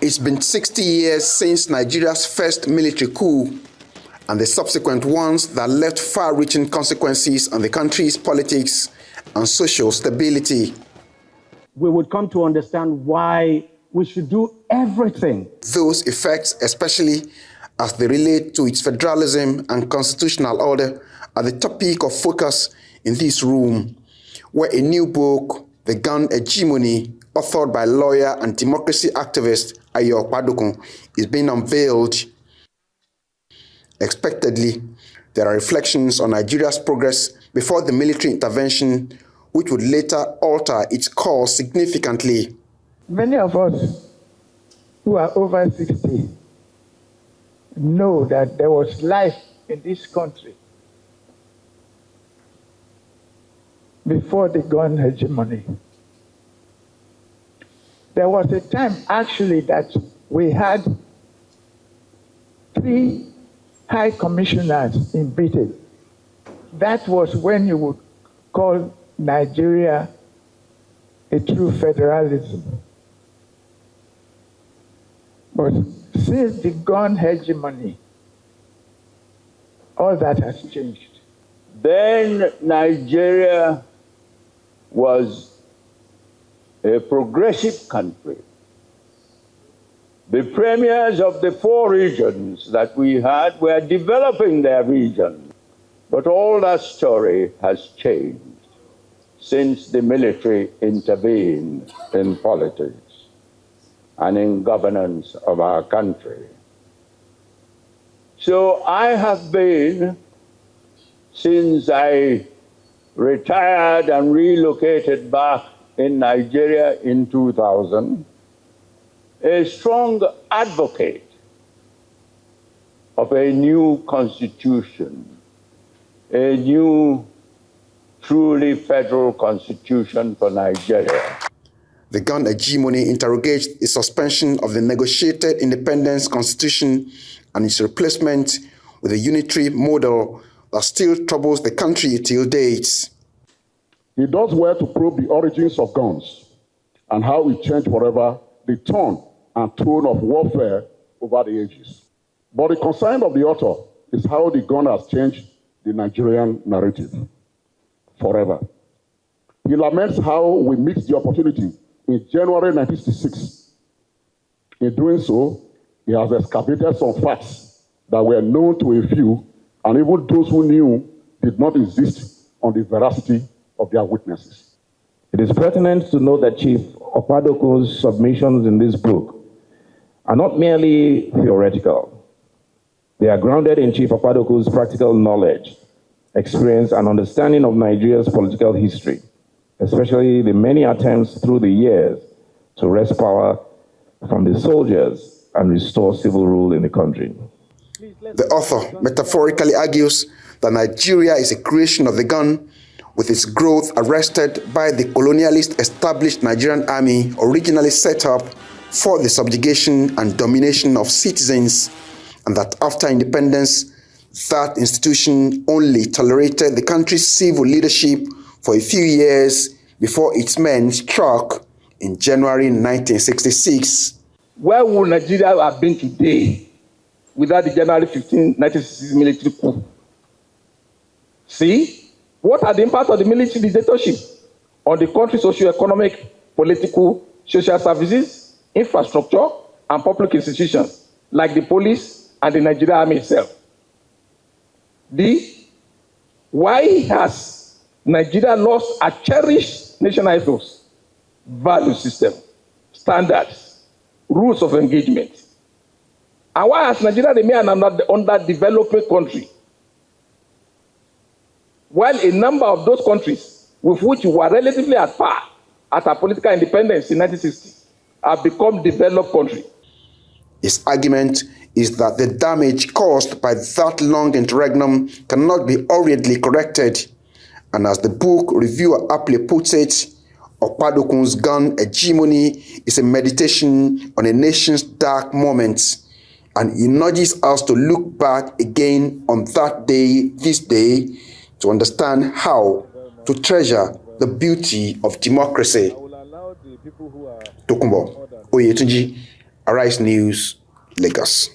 It's been 60 years since Nigeria's first military coup and the subsequent ones that left far-reaching consequences on the country's politics and social stability. We would come to understand why we should do everything. Those effects, especially as they relate to its federalism and constitutional order, are the topic of focus in this room, where a new book, The Gun Hegemony, authored by lawyer and democracy activist Ayo Okpadokun, is being unveiled. Expectedly, there are reflections on Nigeria's progress before the military intervention, which would later alter its course significantly. Many of us who are over 60 know that there was life in this country before the gun hegemony. There was a time actually that we had 3 high commissioners in Britain. That was when you would call Nigeria a true federalism. But since the gun hegemony, all that has changed. Then Nigeria was a progressive country. The premiers of the 4 regions that we had were developing their region. But all that story has changed since the military intervened in politics and in governance of our country. So I have been, since I retired and relocated back in Nigeria in 2000, a strong advocate of a new constitution, a new truly federal constitution for Nigeria. The gun hegemony interrogates the suspension of the negotiated independence constitution and its replacement with a unitary model that still troubles the country till date. It does well to probe the origins of guns and how it changed forever the tone and tone of warfare over the ages. But the concern of the author is how the gun has changed the Nigerian narrative forever. He laments how we missed the opportunity in January 1966. In doing so, he has excavated some facts that were known to a few, and even those who knew did not insist on the veracity of their witnesses. It is pertinent to note that Chief Okpadokun's submissions in this book are not merely theoretical. They are grounded in Chief Okpadokun's practical knowledge, experience, and understanding of Nigeria's political history, especially the many attempts through the years to wrest power from the soldiers and restore civil rule in the country. The author metaphorically argues that Nigeria is a creation of the gun, with its growth arrested by the colonialist established Nigerian army originally set up for the subjugation and domination of citizens, and that after independence, that institution only tolerated the country's civil leadership for a few years before its men struck in January 1966. Where would Nigeria have been today without the January 15, 1966 military coup? See? What are the impacts of the military dictatorship on the country's socio-economic, political, social services, infrastructure, and public institutions, like the police and the Nigerian army itself? Why has Nigeria lost a cherished national ethos, value system, standards, rules of engagement? And why has Nigeria remained an underdeveloped country, while a number of those countries with which we were relatively at par at our political independence in 1960 have become developed countries? His argument is that the damage caused by that long interregnum cannot be hurriedly corrected, and as the book reviewer aptly puts it, Okpadokun's gun hegemony is a meditation on a nation's dark moments, and he nudges us to look back again on that day, this day, to understand how to treasure the beauty of democracy. Tokunbo Oyetunji, Arise News, Lagos.